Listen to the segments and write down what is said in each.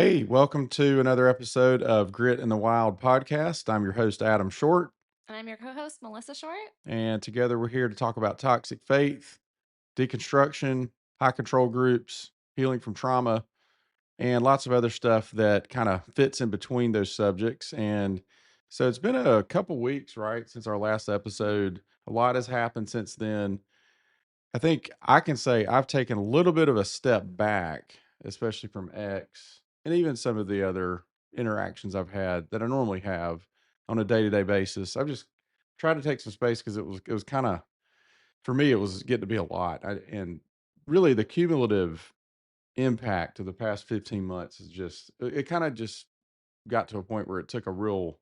Hey, welcome to another episode of Grit in the Wild podcast. I'm your host, Adam Short, And I'm your co-host, Melissa Short. and together we're here to talk about toxic faith, deconstruction, high control groups, healing from trauma, and lots of other stuff that kind of fits in between those subjects. And so it's been a couple weeks, right, since our last episode. A lot has happened since then. I think I can say I've taken a little bit of a step back, especially from X and even some of the other interactions I've had that I normally have on a day-to-day basis. I've just tried to take some space because it was kind of for me it was getting to be a lot. And really the cumulative impact of the past 15 months is just it kind of just got to a point where it took a real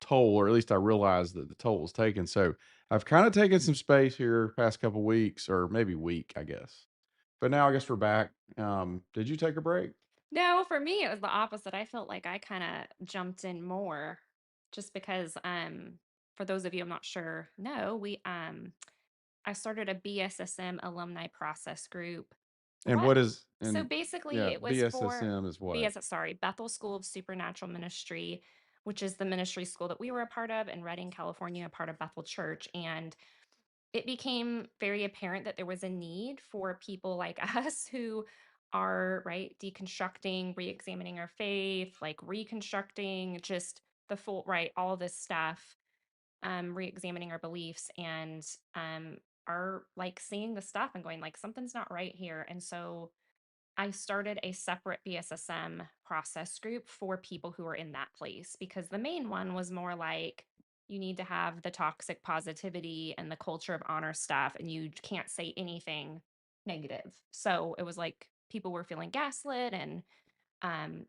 toll, or at least I realized that the toll was taken. So I've kind of taken some space here past couple weeks, or maybe week, I guess. But now I guess we're back. Did you take a break? No, for me, it was the opposite. I felt like I kind of jumped in more just because, for those of you I'm not sure, no, I started a BSSM alumni process group. And What? what is So and basically, yeah, it was for BSSM is what? BS, sorry, Bethel School of Supernatural Ministry, which is the ministry school that we were a part of in Redding, California, a part of Bethel Church. And it became very apparent that there was a need for people like us who are right deconstructing, re-examining our faith, like reconstructing just the full right, all of this stuff, re-examining our beliefs and are like seeing the stuff and going like something's not right here. And so I started a separate BSSM process group for people who are in that place because the main one was more like you need to have the toxic positivity and the culture of honor stuff, and you can't say anything negative. So it was like people were feeling gaslit and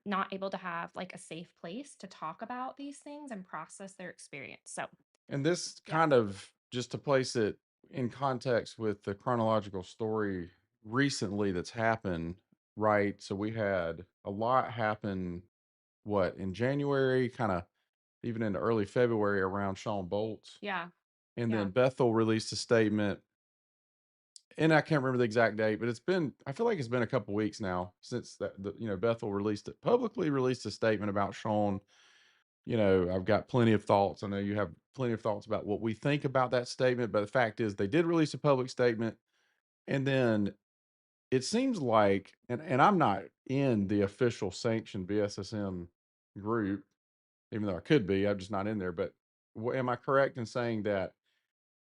not able to have like a safe place to talk about these things and process their experience. So, And this yeah. kind of just to place it in context with the chronological story recently that's happened, right? So we had a lot happen what in January, kind of even into early February around Shawn Bolz. Yeah. And Yeah. then Bethel released a statement, and I can't remember the exact date, but I feel like it's been a couple weeks now since Bethel released it, publicly released a statement about Shawn. I've got plenty of thoughts. I know you have plenty of thoughts about what we think about that statement, but the fact is they did release a public statement. And then it seems like, and I'm not in the official sanctioned BSSM group, even though I could be, I'm just not in there. But am I correct in saying that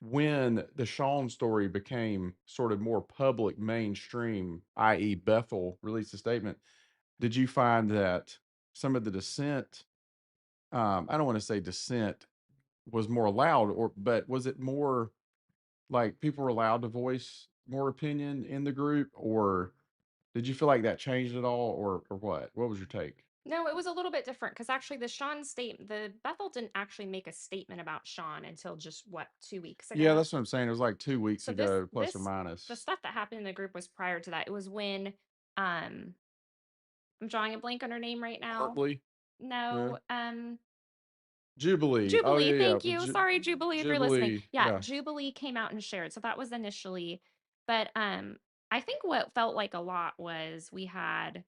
when the Shawn story became sort of more public mainstream, i.e., Bethel released a statement, did you find that some of the dissent, I don't want to say dissent was more loud, but was it more like people were allowed to voice more opinion in the group, or did you feel like that changed at all, or what? What was your take? No, it was a little bit different because actually the Bethel didn't actually make a statement about Sean until just what, 2 weeks Yeah, ago. that's what I'm saying. It was like 2 weeks So this ago, plus or this the minus. stuff that happened in the group was prior to that. It was when um I'm drawing a blank on her name right now. Hartley, yeah. No, Jubilee. Oh Jubilee, yeah, yeah. thank you. Sorry, Jubilee, if you're listening. Jubilee. Yeah, Yeah, Jubilee came out and shared. So that was initially, but I think what felt like a lot was we had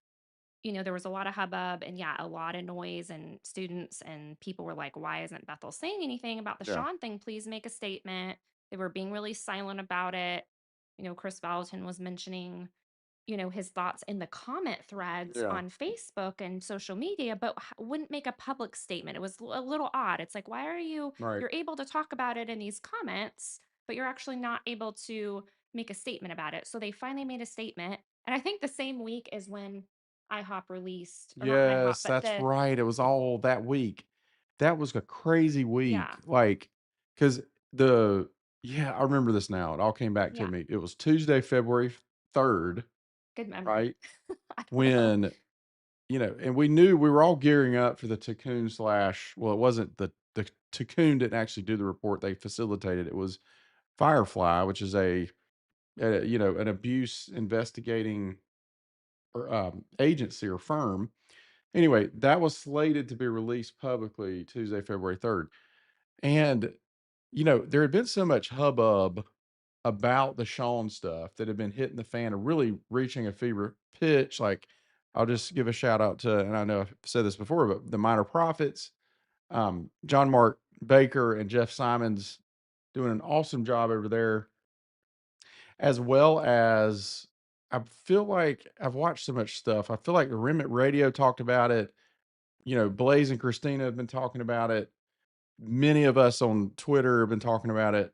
there was a lot of hubbub and yeah, a lot of noise and students and people were like, why isn't Bethel saying anything about the yeah, Sean thing? Please make a statement. They were being really silent about it. Chris Valentin was mentioning, his thoughts in the comment threads yeah. on Facebook and social media, but wouldn't make a public statement. It was a little odd. It's like, why are Right. you're able to talk about it in these comments, but you're actually not able to make a statement about it. So they finally made a statement. And I think the same week is when IHOP released, or not IHOP, Yes, but that's right. It was all that week. That was a crazy week. yeah, Like, because the, yeah, I remember this now. It all came back to yeah, me. It was Tuesday, February 3rd, good memory. right? I know. When, and we knew we were all gearing up for the Cocoon slash, well, it wasn't the Cocoon didn't actually do the report. They facilitated. It was Firefly, which is an abuse investigating agency or firm. Anyway, that was slated to be released publicly Tuesday, February 3rd. And, there had been so much hubbub about the Shawn stuff that had been hitting the fan and really reaching a fever pitch. Like, I'll just give a shout out to, and I know I've said this before, but the Minor Prophets, John Mark Baker and Jeff Simons doing an awesome job over there, as well as I feel like I've watched so much stuff. I feel like Remnant Radio talked about it. Blaze and Christina have been talking about it. Many of us on Twitter have been talking about it.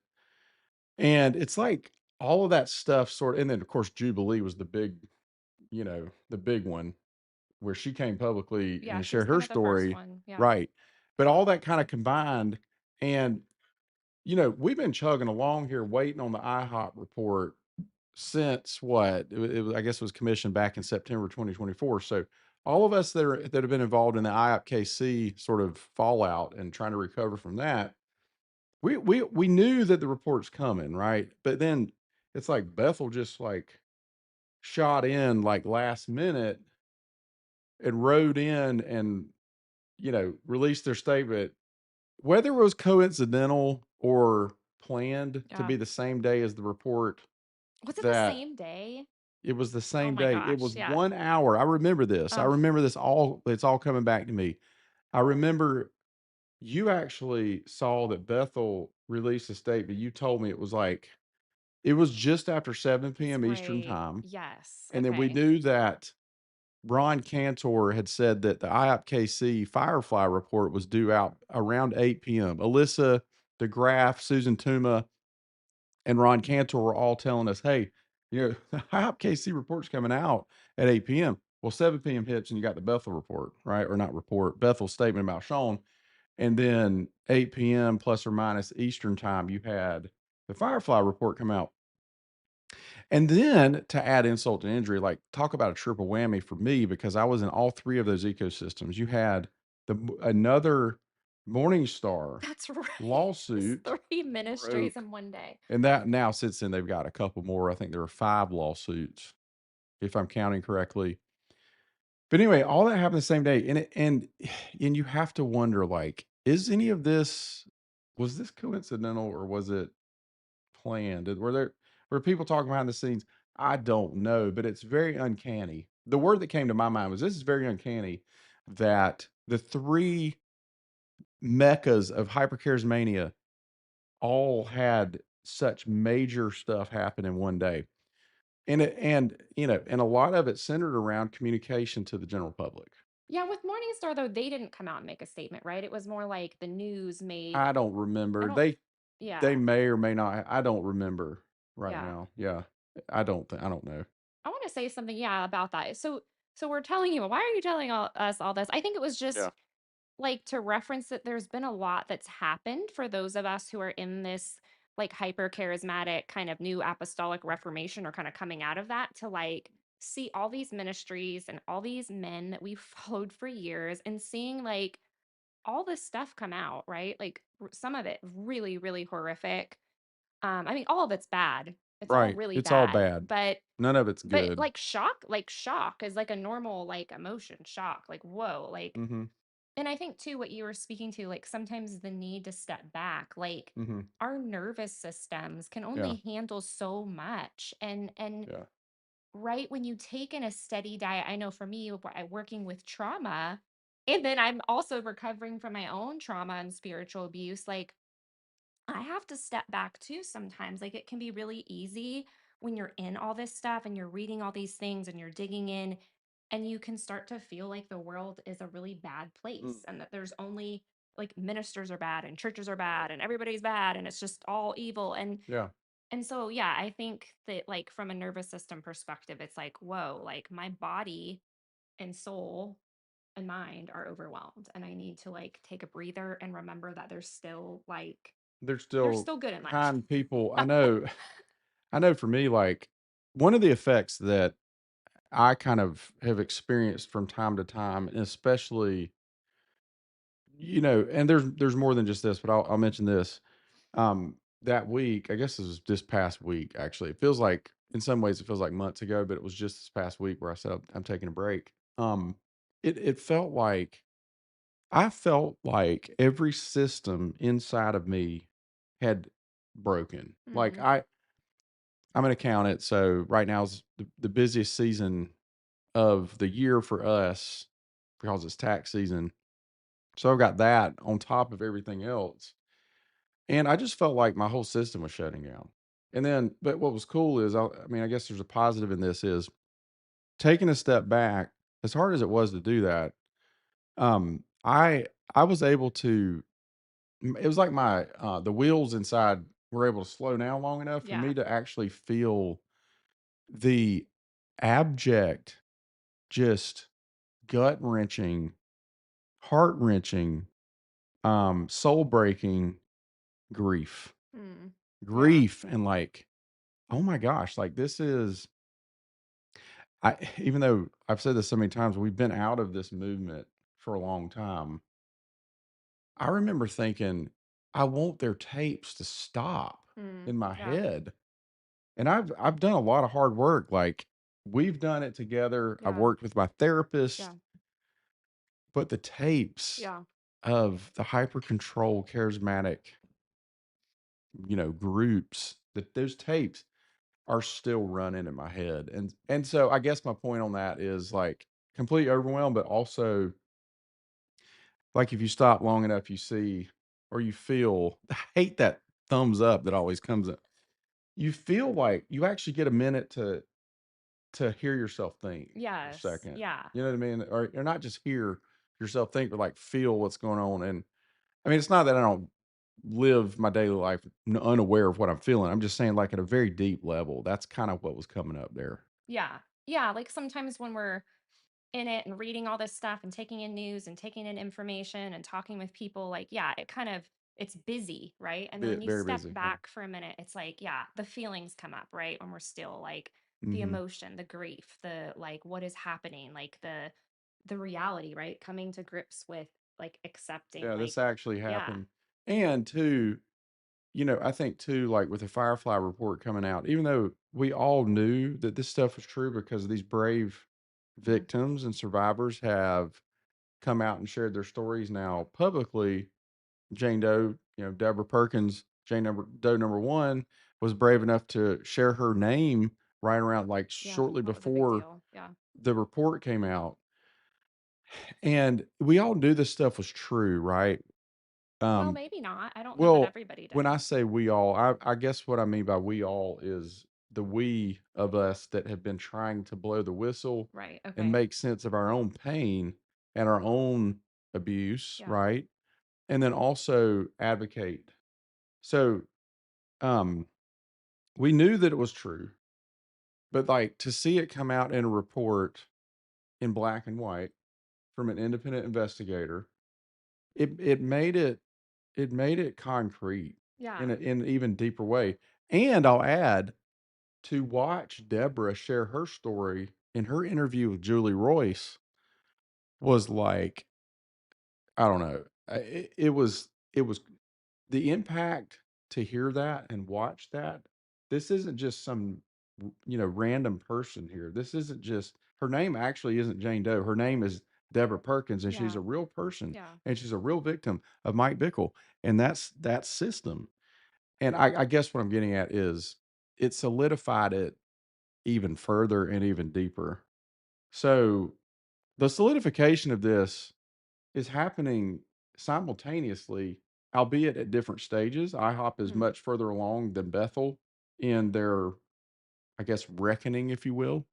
And it's like all of that stuff and then of course Jubilee was the big one where she came publicly Yeah, and she was shared her kind of the first story. one. Yeah. Right. But all that kind of combined, and we've been chugging along here waiting on the IHOP report since what? I guess it was commissioned back in September 2024. So all of us that have been involved in the IHOPKC sort of fallout and trying to recover from that, we knew that the report's coming, right? But then it's like Bethel just like shot in like last minute and rode in and released their statement. Whether it was coincidental or planned to Yeah. be the same day as the report, Was it the that same day? it was the Oh same my day. It gosh. was Yeah. 1 hour. I remember this. I Oh, remember this all. It's all coming back to me. I remember you actually saw that Bethel released a statement. You told me it was just after 7 that's p.m. Eastern right. time. Yes. And then we Okay. knew that Ron Cantor had said that the IOPKC Firefly report was due out around 8 p.m. Alyssa, DeGraff, Susan Tuma, and Ron Cantor were all telling us, hey, the IOPKC report's coming out at 8 p.m. Well, 7 p.m. hits and you got the Bethel report, right? Or not report, Bethel statement about Shawn. And then 8 p.m. plus or minus Eastern time, you had the Firefly report come out. And then to add insult to injury, like talk about a triple whammy for me because I was in all three of those ecosystems. You had another Morningstar That's right. It's lawsuit three ministries broke, in one day. and that now since then they've got a couple more. I think there are 5 lawsuits, if I'm counting correctly. But anyway, all that happened the same day, and you have to wonder, like, is any of this was this coincidental or was it planned? Were people talking behind the scenes? I don't know, but it's very uncanny. The word that came to my mind was this is very uncanny that the three meccas of hypercharismania all had such major stuff happen in one day. And a lot of it centered around communication to the general public. Yeah, with Morningstar though, they didn't come out and make a statement, right? It was more like the news made I don't I remember. don't They yeah. may or may not. I don't remember right Yeah. now. Yeah. I don't know. I want to say something, yeah, about that. So we're telling you, why are you telling us all this? I think it was Yeah. just like to reference that there's been a lot that's happened for those of us who are in this like hyper charismatic kind of new apostolic reformation or kind of coming out of that to like see all these ministries and all these men that we've followed for years and seeing like all this stuff come out, right? Like some of it really, really horrific. I mean, all of it's bad. It's all Right. really It's all bad. bad. But None of it's but good. like shock is like a normal like emotion, shock, like whoa, like Mhm. and I think too what you were speaking to, like sometimes the need to step back, like Mhm. our nervous systems can Yeah. only handle so much. And Yeah. right when you take in a steady diet, I know for me, working with trauma, and then I'm also recovering from my own trauma and spiritual abuse, like I have to step back too sometimes. Like it can be really easy when you're in all this stuff and you're reading all these things and you're digging in and you can start to feel like the world is a really bad Mm. place and that there's only like ministers are bad and churches are bad and everybody's bad and it's just all evil Yeah. and so yeah, I think that like from a nervous system perspective it's like whoa, like my body and soul and mind are overwhelmed and I need to like take a breather and remember that There's there's still still good in life. kind people. I know. I know for me, like one of the effects that I kind of have experienced from time to time, and especially, and there's more than just this, but I'll mention this. That week, I guess this was this past week, actually. It feels like in some ways it feels like months ago, but it was just this past week where I said I'm taking a break. It felt like I felt like every system inside of me had broken. Like Mm, I'm an accountant, so right now is the busiest season of the year for us because it's tax season. So I've got that on top of everything else. And I just felt like my whole system was shutting down. And then, but what was cool is, I mean, I guess there's a positive in this is taking a step back, as hard as it was to do that. I was able to, it was like the wheels inside were able to slow down long enough for Yeah. me to actually feel the abject, just gut wrenching, heart wrenching, soul breaking grief. Mm. Yeah. Grief and like, oh my gosh, like this is even though I've said this so many times, we've been out of this movement for a long time. I remember thinking, I want their tapes to stop Mm. in my Yeah. head. And I've done a lot of hard work. Like we've done it together. I've Yeah. worked with my therapist, Yeah. but the tapes Yeah. of the hyper control charismatic, groups, that those tapes are still running in my head. And so I guess my point on that is like complete overwhelm, but also like if you stop long enough, you see or you feel I hate that thumbs up that always comes up. You feel like you actually get a minute to hear yourself think for a Yes. second. Yeah. You know what I mean? Or not just hear yourself think, but like feel what's going on. And I mean, it's not that I don't live my daily life unaware of what I'm feeling. I'm just saying, like at a very deep level, that's kind of what was coming up there. Yeah. Yeah. Like sometimes when we're in it and reading all this stuff and taking in news and taking in information and talking with people, like, yeah, it's busy, right? And then when you Very step busy. Yeah. back for a minute, it's like, yeah, the feelings come up, right? When we're still like the Hmm. emotion, the grief, the like what is happening, like the reality, right? Coming to grips with like accepting, Yeah. This like, actually yeah, happened. And two, I think too, like with the Firefly report coming out, even though we all knew that this stuff was true because these brave yeah, victims and survivors have come out and shared their stories now publicly. Jane Doe, Deborah Perkins, Doe number one, was brave enough to share her name right around like yeah, shortly that was a big before deal. Yeah. the report came out. And we all knew this stuff was true, right? Well, Um, maybe not. I don't know that Well, everybody when I did. say we all, I guess what I mean by we all is the we of us that have been trying to blow the whistle Right. and Okay. make sense of our own pain and our own abuse, Yeah. right? And then also advocate. So, um, we knew that it was true, but like to see it come out in a report in black and white from an independent investigator, it made it concrete Yeah. in an even deeper way. And I'll add, to watch Deborah share her story in her interview with Julie Royce was like, I don't know. It was the impact to hear that and watch that. This isn't just some random person here. This isn't just her name actually isn't Jane Doe. Her name is Deborah Perkins, and she's Yeah. a real person Yeah. and she's a real victim of Mike Bickle. And that's that system. And I guess what I'm getting at is it solidified it even further and even deeper. So the solidification of this is happening simultaneously, albeit at different stages. IHOP is Mhm. much further along than Bethel in their, I guess, reckoning, if you will.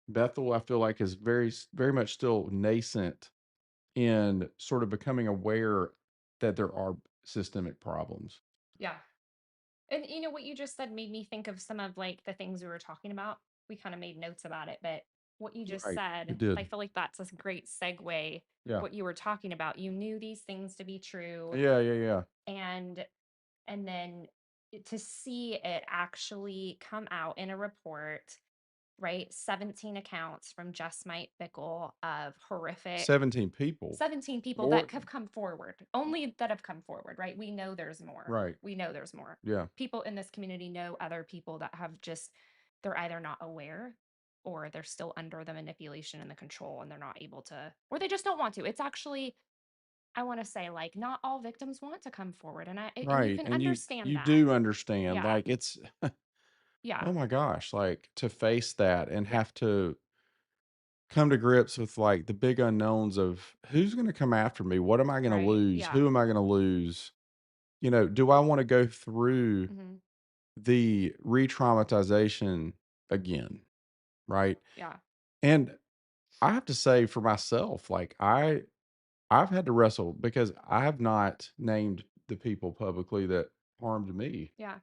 Bethel, I feel like, is very much still nascent in sort of becoming aware that there are systemic problems. Yeah. And you know what you just said made me think of some of like the things we were talking about. We kind of made notes about it, but what you just Right. It said, I did. feel like that's a great segue. Yeah. What you were talking about, you knew these things to be true, Yeah. Yeah. Yeah. and then to see it actually come out in a report, right? 17 accounts from just Mike Bickle of horrific 17 people. 17 people More. that have come forward, only that have come forward, right? We know there's more. Right. We know there's more. Yeah. People in this community know other people that have just, they're either not aware or they're still under the manipulation and the control and they're not able to, or they just don't want to. It's actually, I want to say, like, not all victims want to come forward. And you Right. can And you understand you that. do understand, Yeah. like, it's Yeah. oh my gosh, like, to face that and Yeah. have to come to grips with like the big unknowns of who's going to come after me? What am I going to Right. lose? Yeah. Who am I going to lose? Do I want to go through Mhm. the re-traumatization again, right? Yeah. And I have to say for myself, like I've had to wrestle because I have not named the people publicly that harmed me. Yeah.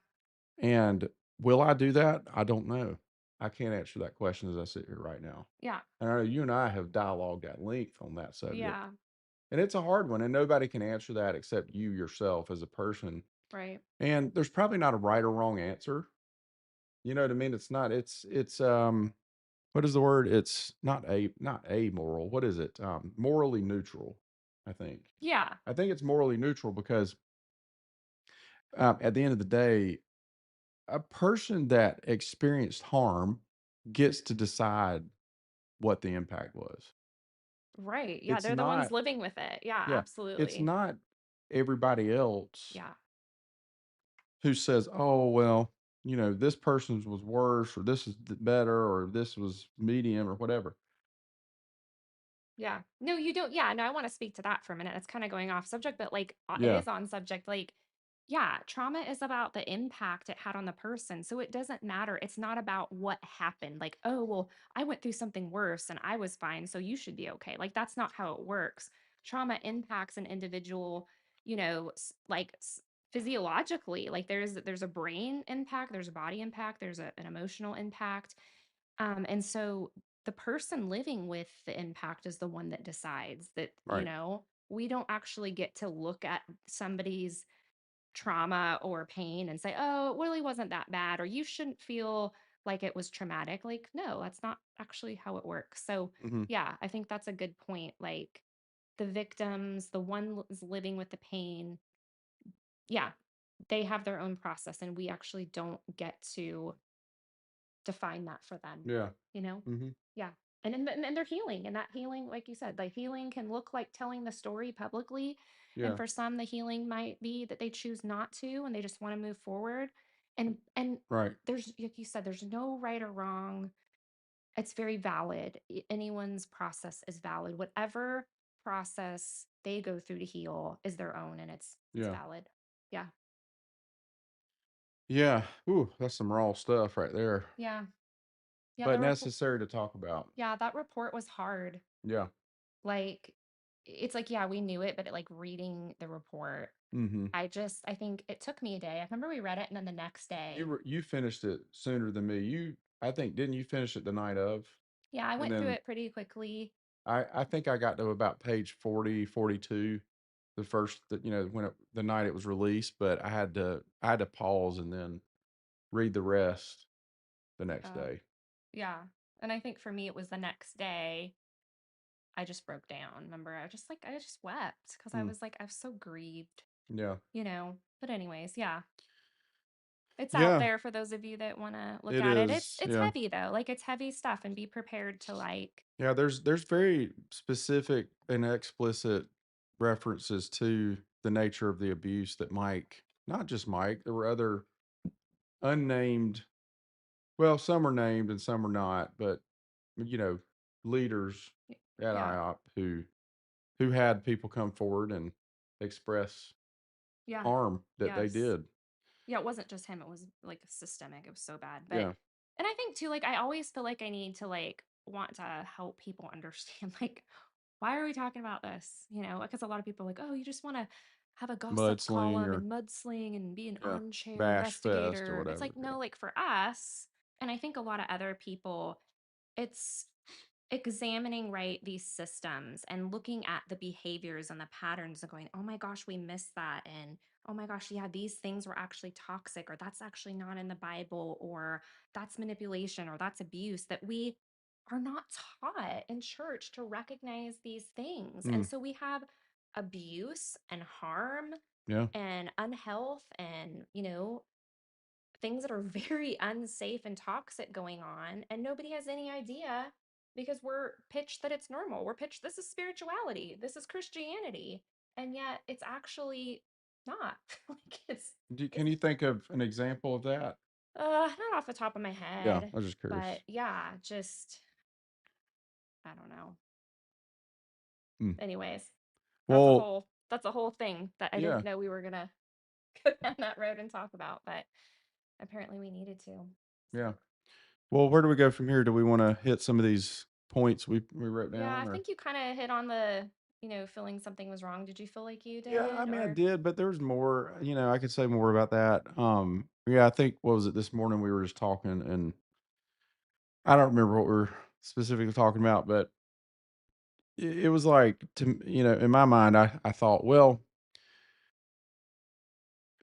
And will I do that? I don't know. I can't answer that question as I sit here right now. Yeah. And I know you and I have dialogued at length on that subject. Yeah. And it's a hard one, and nobody can answer that except you yourself as a person. Right. And there's probably not a right or wrong answer. You know what I mean? It's not, it's what is the word? It's not amoral. What is it? Morally neutral, I think. Yeah. I think it's morally neutral because at the end of the day, a person that experienced harm gets to decide what the impact was. Right. Yeah, It's they're the ones not, living with it. Yeah, yeah, it's absolutely. not everybody else Yeah. who says, "Oh, well, this person's was worse, or this is better, or this was medium, or whatever." Yeah. No, you don't. Yeah, no, I want to speak to that for a minute. It's kind of going off subject, but like it Yeah, is on subject. Like, yeah, trauma is about the impact it had on the person. So it doesn't matter. It's not about what happened. Like, oh, well, I went through something worse and I was fine. So you should be okay. Like, that's not how it works. Trauma impacts an individual, physiologically. Like, there's a brain impact, there's a body impact, there's an emotional impact. And so the person living with the impact is the one that decides that, right. we don't actually get to look at somebody's trauma or pain and say, oh, it really wasn't that bad, or you shouldn't feel like it was traumatic. Like, no, that's not actually how it works. So, Mhm. yeah, I think that's a good point. Like, the victims, the one is living with the pain, yeah, they have their own process, and we actually don't get to define that for them, Yeah. you know? Mhm. Yeah. And they're healing. And that healing, like you said, the healing can look like telling the story publicly. And Yeah. for some, the healing might be that they choose not to and they just want to move forward. And Right. there's, like you said, there's no right or wrong. It's very valid. Anyone's process is valid. Whatever process they go through to heal is their own, and it's Yeah. valid. Yeah. Yeah. Ooh, that's some raw stuff right there, Yeah. Yeah. but necessary to talk about. That report was hard. Yeah. Like, it's like, yeah, we knew it, but like reading the report, Mhm. I think it took me a day. I remember we read it and then the next day, You finished it sooner than me. I think, didn't you finish it the night of? yeah, I And went through then it pretty quickly. I think I got to about page 40, 42, the first, when the night it was released, but I had to pause and then read the rest the next Uh, day. yeah. And I think for me, it was the next day. I just broke down. Remember, I just wept because I Mm, was like, I was so grieved, yeah. But anyways, yeah, it's out Yeah, there for those of you that want to look it at it. It's is. it's Yeah. heavy though. Like, it's heavy stuff, and be prepared to like, Yeah, there's very specific and explicit references to the nature of the abuse that Mike, not just Mike, there were other unnamed, well, some are named and some are not, but you know, leaders at yeah, IHOP who had people come forward and express yeah, harm that they yes. did. Yeah, it wasn't just him, it was, like, systemic, it was so bad, but Yeah. and I think too, like, I always feel like I need to, like, want to help people understand, like, why are we talking about this, Because a lot of people are like, "Oh, you just wanna have a gossip Mudsling column or and mudsling and be an yeah, armchair bash fest or investigator." It's whatever. like, no, Yeah. like, for us, and I think a lot of other people, it's examining, right, these systems and looking at the behaviors and the patterns and going, oh my gosh, we missed that. And oh my gosh, yeah, these things were actually toxic, or that's actually not in the Bible, or that's manipulation, or that's abuse, that we are not taught in church to recognize these things. And Mm, so we have abuse and harm yeah. and unhealth and, things that are very unsafe and toxic going on, and nobody has any idea because we're pitched that it's normal. We're pitched, this is spirituality, this is Christianity, and yet it's actually not. Like, Can it's you think of an example of that? not off the top of my Yeah, head, I was just curious. but yeah, just, I don't know. Mm. Anyways, Well, that's a whole thing that I yeah, didn't know we were gonna go down that road and talk about, but apparently we needed to. yeah. So Well, where do we go from here? Do we want to hit some of these points we wrote yeah, I down, or? think you kind of hit on the, feeling something was wrong. Did you feel like you Yeah, I did? mean, I Or did, but there's more. I could say more about that. Yeah, I think what was it this morning? We were just talking, and I don't remember what we are specifically talking about, but it was like in my mind, I thought, well,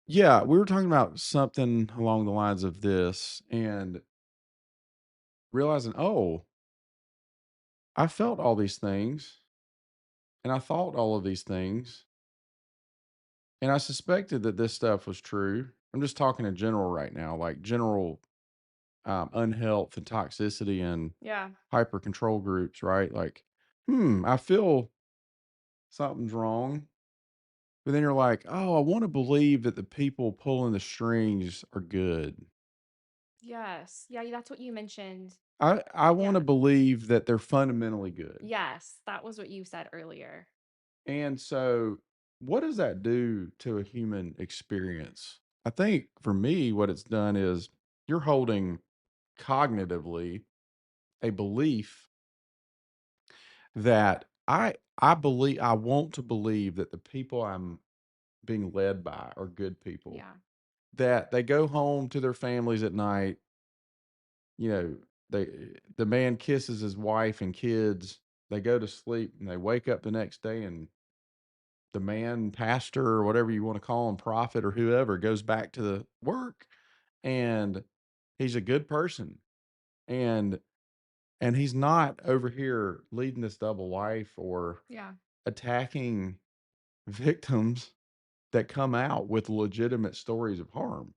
yeah, we were talking about something along the lines of this, and realizing, oh, I felt all these things, and I thought all of these things, and I suspected that this stuff was true. I'm just talking in general right now, like general unhealth and toxicity and yeah, hyper control groups, right? Like, I feel something's wrong. But then you're like, oh, I want to believe that the people pulling the strings are good. yes, yeah, that's what you mentioned. I want to Yeah, believe that they're fundamentally good. yes, that was what you said earlier. And so, what does that do to a human experience? I think for me, what it's done is you're holding cognitively a belief that I want to believe that the people I'm being led by are good people. Yeah, That they go home to their families at night, you know, they the man kisses his wife and kids, they go to sleep and they wake up the next day and the man, pastor or whatever you want to call him, prophet or whoever goes back to the work and he's a good person. And he's not over here leading this double life or yeah, attacking victims that come out with legitimate stories of harm.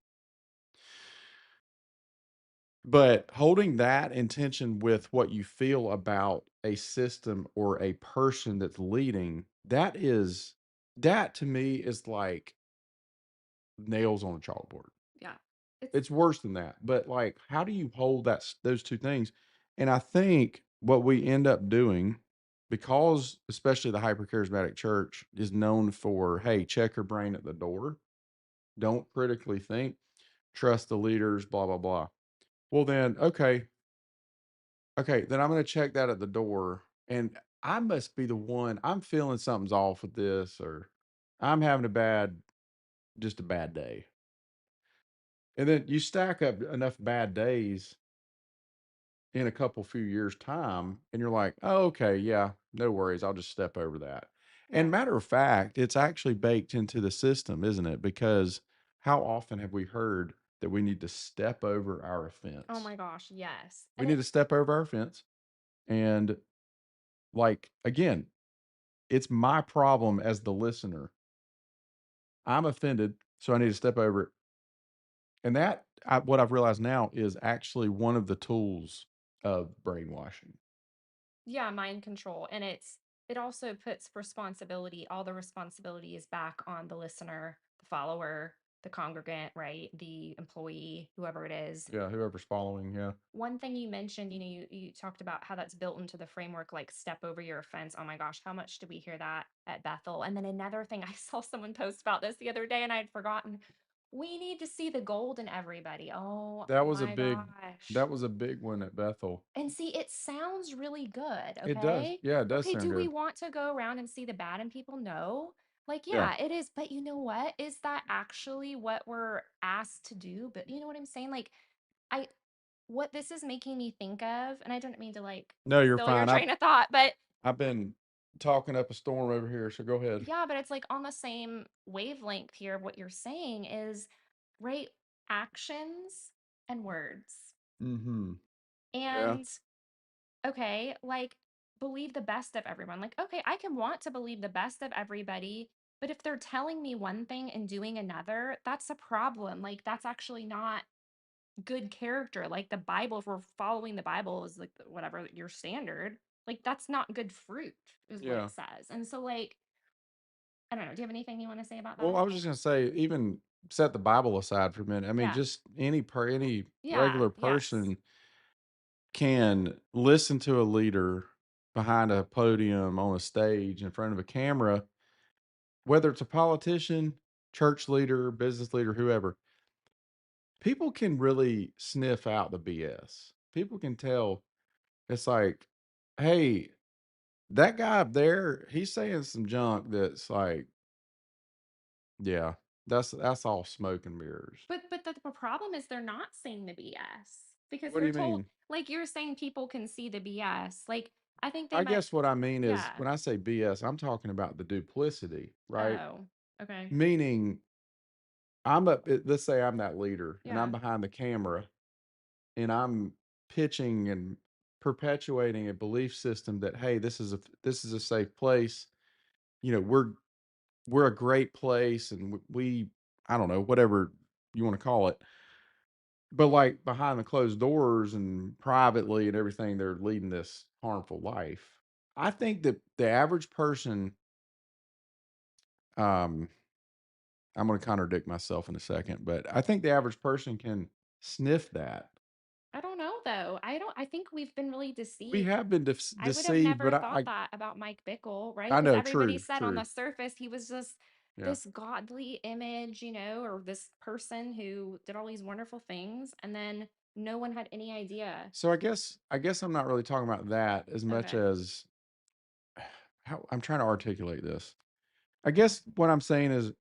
But holding that intention with what you feel about a system or a person that's leading, that to me is like nails on a chalkboard. yeah. It's It's worse than that. But like, how do you hold those two things? And I think what we end up doing, because especially the hyper charismatic church is known for, hey, check your brain at the door, don't critically think, trust the leaders, blah, blah, blah. Well, then, okay, then I'm going to check that at the door. And I must be the one, I'm feeling something's off with this, or I'm having just a bad day. And then you stack up enough bad days in a couple few years' time, and you're like, oh, okay, yeah, no worries. I'll just step over that. And yeah. matter of fact, it's actually baked into the system, isn't it? Because how often have we heard that we need to step over our Oh offense? my gosh, yes. We And need to it's step over our offense. And like, again, it's my problem as the listener. I'm offended, so I need to step over it. And what I've realized now is actually one of the tools of brainwashing. yeah, mind control. And it also puts responsibility, all the responsibility is back on the listener, the follower, the congregant, right? The employee, whoever it is. Yeah, whoever's following. Yeah. One thing you mentioned, you talked about how that's built into the framework, like step over your offense. Oh my gosh, how much do we hear that at Bethel? And then another thing, I saw someone post about this the other day and I had forgotten. We need to see the gold in everybody. Oh That was a my big gosh. that was a big one at Bethel. And see, it sounds really good, It does. okay? Yeah, it does Okay, sound do we good. want to go around and see the bad in people? No. Like, Yeah. yeah, it is. But you know what? Is that actually what we're asked to do? But you know what I'm saying? Like, I, what this is making me think of, and I don't mean to like No, you're steal your fine. train of thought, but I've been talking up a storm over here, so go ahead. yeah, but it's like on the same wavelength here of what you're saying is, right? Actions and words. Mhm. Yeah. And okay, like believe the best of everyone. Like, okay, I can want to believe the best of everybody, but if they're telling me one thing and doing another, that's a problem. Like, that's actually not good character. Like, the Bible, if we're following the Bible, is like whatever your standard, like, that's not good fruit, is what Yeah. it says. And so, like, I don't know. Do you have anything you want to say about Well, that? I was just gonna say, even set the Bible aside for a minute. I mean, Yeah. just any Yeah. regular Yes. person can listen to a leader behind a podium on a stage in front of a camera, whether it's a politician, church leader, business leader, whoever, people can really sniff out the BS. People can tell. It's like, hey, that guy up there, he's saying some junk that's like, yeah, that's all smoke and mirrors. But the problem is they're not seeing the BS because What do they're you told, mean? like you're saying, people can see the BS. Like I think they I might, guess what I mean is yeah. when I say BS, I'm talking about the duplicity, right? Oh, okay. Meaning, let's say I'm that leader and I'm Yeah. behind the camera and I'm pitching and perpetuating a belief system that, hey, this is a safe place. You know, we're a great place, and we I don't know, whatever you want to call it. But like behind the closed doors and privately and everything, they're leading this harmful life. I think that the average person, um, I'm going to contradict myself in a second, but I think the average person can sniff that. I don't know though. I think we've been really We deceived. have been I would have deceived, never but thought that about Mike Bickle, right? I Because know, everybody true, said on the true, surface he was just yeah. this godly image, or this person who did all these wonderful things, and then no one had any idea. So I guess I'm not really talking about that as much Okay. as how I'm trying to articulate this. I guess what I'm saying is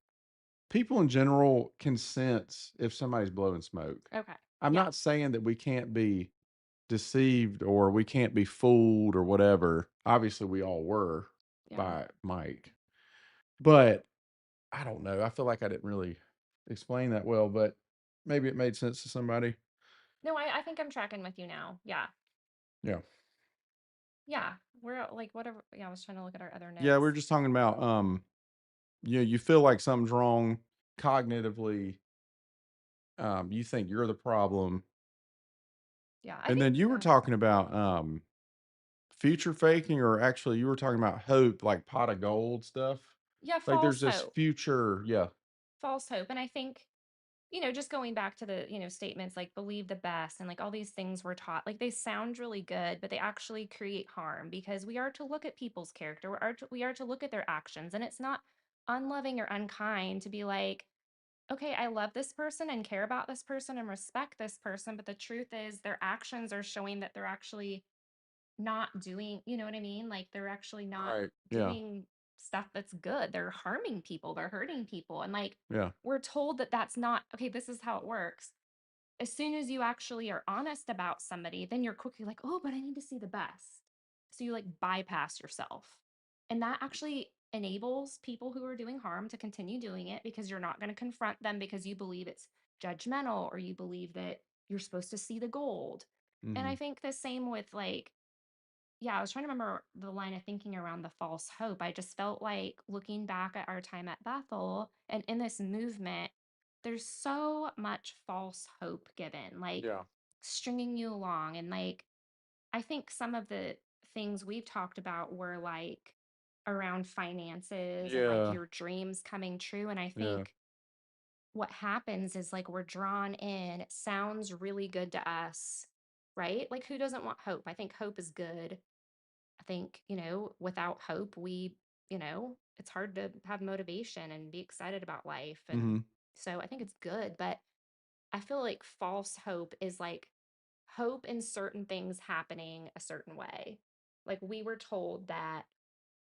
people in general can sense if somebody's blowing smoke. Okay. I'm Yeah. not saying that we can't be deceived or we can't be fooled or whatever. Obviously, we all were Yeah. by Mike, but I don't know. I feel like I didn't really explain that well, but maybe it made sense to somebody. No, I think I'm tracking with you now. Yeah. Yeah. Yeah. We're like whatever. Yeah, I was trying to look at our other Yeah, notes. we're just talking about you feel like something's wrong cognitively, you think you're the problem. Yeah. I And think then you were talking about future faking, or actually you were talking about hope, like pot of gold stuff. yeah, Like there's false this hope. future, yeah. False hope. And I think just going back to the, statements like believe the best and like all these things we're taught, like they sound really good, but they actually create harm because we are to look at people's character. We are to look at their actions. And it's not unloving or unkind to be like, okay, I love this person and care about this person and respect this person. But the truth is their actions are showing that they're actually not doing, you know what I mean? Like they're actually not Right. Yeah. doing stuff that's good. They're harming people, they're hurting people. And like Yeah. we're told that that's not okay, this is how it works. As soon as you actually are honest about somebody, then you're quickly like, "Oh, but I need to see the best." So you like bypass yourself. And that actually enables people who are doing harm to continue doing it because you're not going to confront them because you believe it's judgmental or you believe that you're supposed to see the gold. And I Mhm. think the same with like yeah, I was trying to remember the line of thinking around the false hope. I just felt like looking back at our time at Bethel and in this movement, there's so much false hope given, like Yeah. stringing you along. And like, I think some of the things we've talked about were like around finances and like Yeah. your dreams coming true. And I Yeah. think what happens is like we're drawn in. It sounds really good to us, right? Like, who doesn't want hope? I think hope is good. I think, without hope, it's hard to have motivation and be excited about life. And Mhm. so I think it's good, but I feel like false hope is like hope in certain things happening a certain way. Like we were told that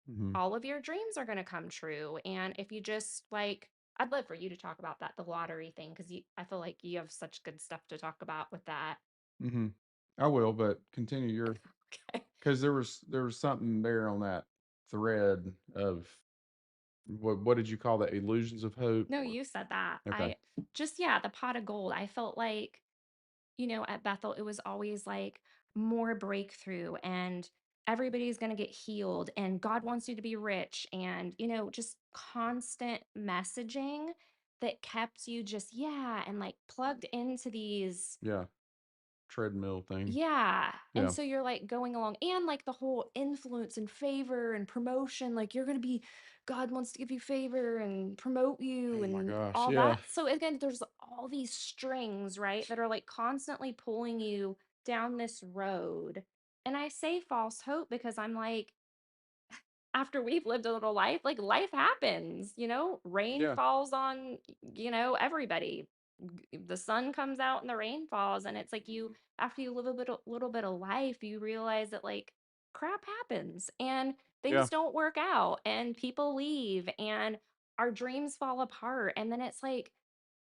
Mhm. all of your dreams are going to come true. And if you just like, I'd love for you to talk about that, the lottery thing, because I feel like you have such good stuff to talk about with that. Mhm. I will, but continue your Okay. because there was something there on that thread of what did you call that? Illusions of hope No, or you said that. okay. Yeah, the pot of gold. I felt like, at Bethel, it was always like more breakthrough and everybody's going to get healed and God wants you to be rich and, just constant messaging that kept you just, yeah, and like plugged into these. Yeah. Treadmill thing. Yeah. And Yeah. so you're like going along and like the whole influence and favor and promotion, like you're going to be, God wants to give you favor and promote you Oh my and gosh. all Yeah. that. So again, there's all these strings, right? That are like constantly pulling you down this road. And I say false hope because I'm like, after we've lived a little life, like life happens, rain Yeah. falls on, everybody. The sun comes out and the rain falls. And it's like after you live little bit of life, you realize that like crap happens and Yeah. things don't work out and people leave and our dreams fall apart. And then it's like,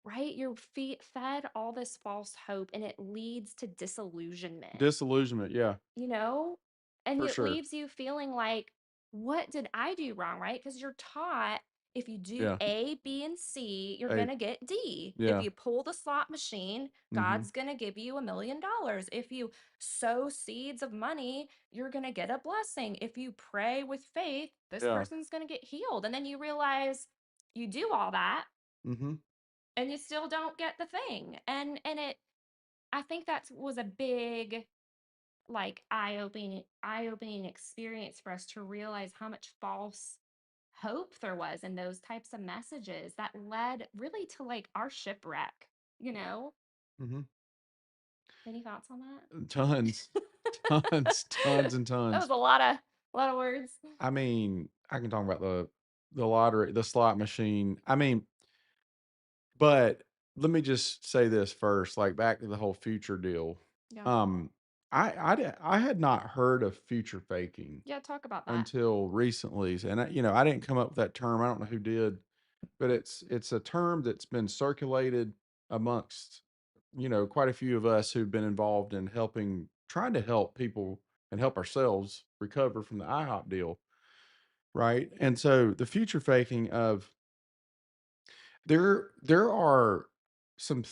right, you're fed all this false hope and it leads to disillusionment, Disillusionment. Yeah. you know? And For it sure. leaves you feeling like, what did I do wrong? Right? Because you're taught if you do Yeah. A, B, and C, you're Hey. going to get D. If Yeah. you pull the slot machine, Mhm. God's going to give you $1 million. If you sow seeds of money, you're going to get a blessing. If you pray with faith, this Yeah. person's going to get healed. And then you realize you do all that Mhm. and you still don't get the thing. And I think that was a big like eye-opening experience for us to realize how much false hope there was in those types of messages that led really to like our shipwreck, you know? Mhm. Any thoughts on that? Tons. Tons, tons and That was tons. a lot of words. I mean, I can talk about the lottery, the slot machine. I mean, but let me just say this first, like back to the whole future deal. Yeah. Um, I had not heard of future faking Yeah, talk about that. until recently, and I didn't come up with that term. I don't know who did, but it's a term that's been circulated amongst quite a few of us who've been involved in trying to help people and help ourselves recover from the IHOP deal, right? And so the future faking of there are some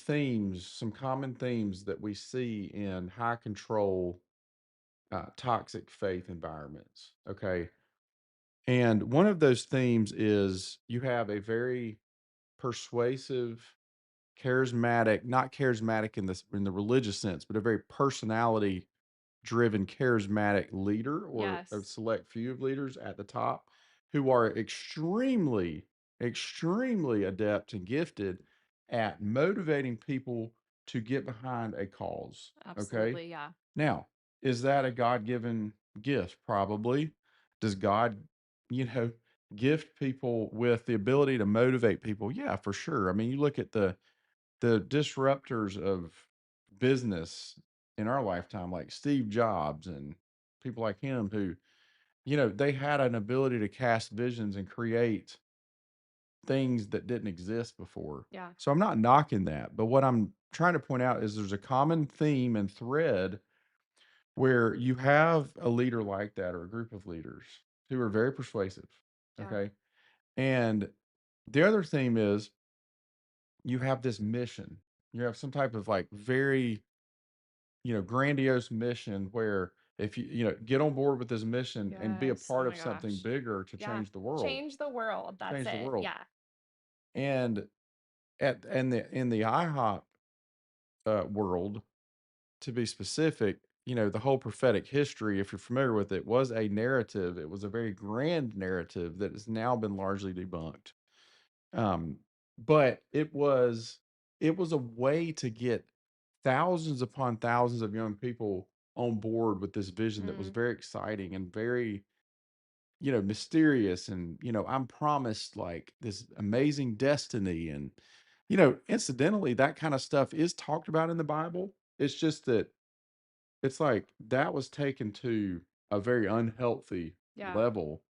common themes that we see in high control, toxic faith environments. Okay. And one of those themes is you have a very persuasive, charismatic, not charismatic in the religious sense, but a very personality driven, charismatic leader or a Yes. select few of leaders at the top who are extremely, extremely adept and gifted at motivating people to get behind a cause. Okay. Absolutely. Yeah. Now, is that a God given gift? Probably. Does God, you know, gift people with the ability to motivate people? Yeah, for sure. I mean, you look at the disruptors of business in our lifetime, like Steve Jobs and people like him who, they had an ability to cast visions and create things that didn't exist before. Yeah. So I'm not knocking that, but what I'm trying to point out is there's a common theme and thread where you have a leader like that or a group of leaders who are very persuasive. Yeah. Okay. And the other theme is you have this mission. You have some type of like very, grandiose mission where if get on board with this mission and be a Yes. Oh part my of something gosh. bigger to Yeah. change the world, Change the world. That's change the it. world. Yeah. And in the IHOP world, to be specific, the whole prophetic history, if you're familiar with it, was a narrative. It was a very grand narrative that has now been largely debunked. But it was a way to get thousands upon thousands of young people on board with this vision that was Mm. very exciting and very, mysterious. And, I'm promised like this amazing destiny. And, incidentally, that kind of stuff is talked about in the Bible. It's just that it's like that was taken to a very unhealthy Yeah. level.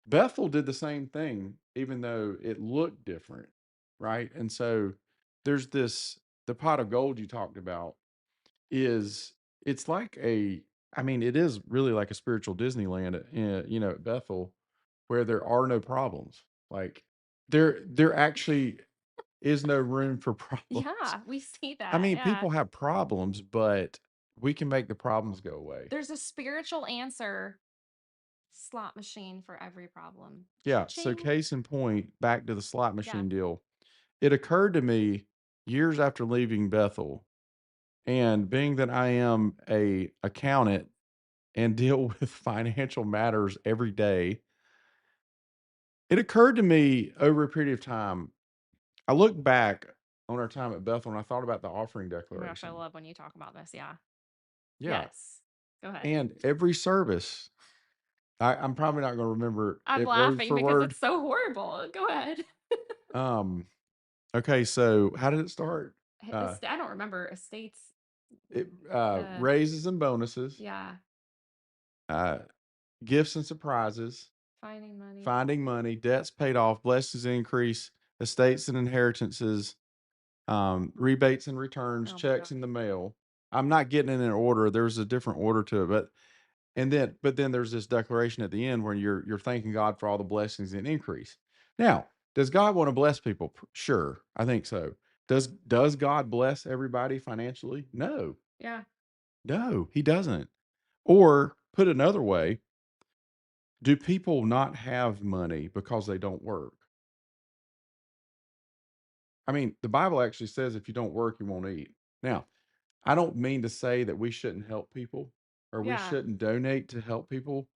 Bethel did the same thing, even though it looked different, right? And so there's the pot of gold you talked about is it's like I mean, it is really like a spiritual Disneyland, at Bethel, where there are no problems. Like there actually is no room for problems. Yeah. We see I that. mean, Yeah. people have problems, but we can make the problems go away. There's a spiritual answer slot machine for every problem. Yeah. So Cha-ching. case in point, back to the slot Yeah. machine deal. It occurred to me years after leaving Bethel, and being that I am a accountant and deal with financial matters every day, it occurred to me over a period of time. I look back on our time at Bethel and I thought about the offering Oh my gosh, I declaration. love when you talk about this. Yeah. Yeah. Yes. Go ahead. And every service, I'm probably not going to remember I'm it word laughing for because word. it's so horrible. Go ahead. Um, okay, so how did it start? Uh, I don't remember estates. Uh, raises and bonuses, yeah, uh, gifts and surprises, finding money. finding money, debts paid off, blessings increase, estates and inheritances, rebates and returns, Oh my checks god. in the mail. I'm not getting it in order. There's a different order to it, but then there's this declaration at the end where you're thanking God for all the blessings and increase. Now, does God want to bless people? Sure, I think so. Does God bless everybody financially? No. Yeah. No, he doesn't. Or put another way, do people not have money because they don't work? I mean, the Bible actually says if you don't work, you won't eat. Now, I don't mean to say that we shouldn't help people or we Yeah. shouldn't donate to help people.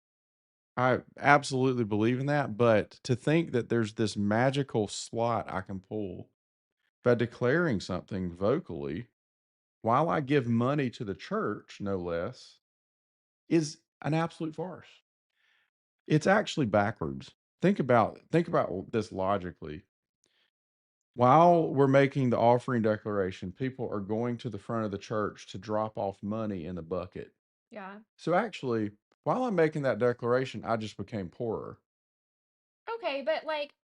I absolutely believe in that. But to think that there's this magical slot I can pull by declaring something vocally while I give money to the church, no less, is an absolute farce. It's actually backwards. Think about this logically. While we're making the offering declaration, people are going to the front of the church to drop off money in the bucket. Yeah. So actually, while I'm making that declaration, I just became poorer. Okay, but like,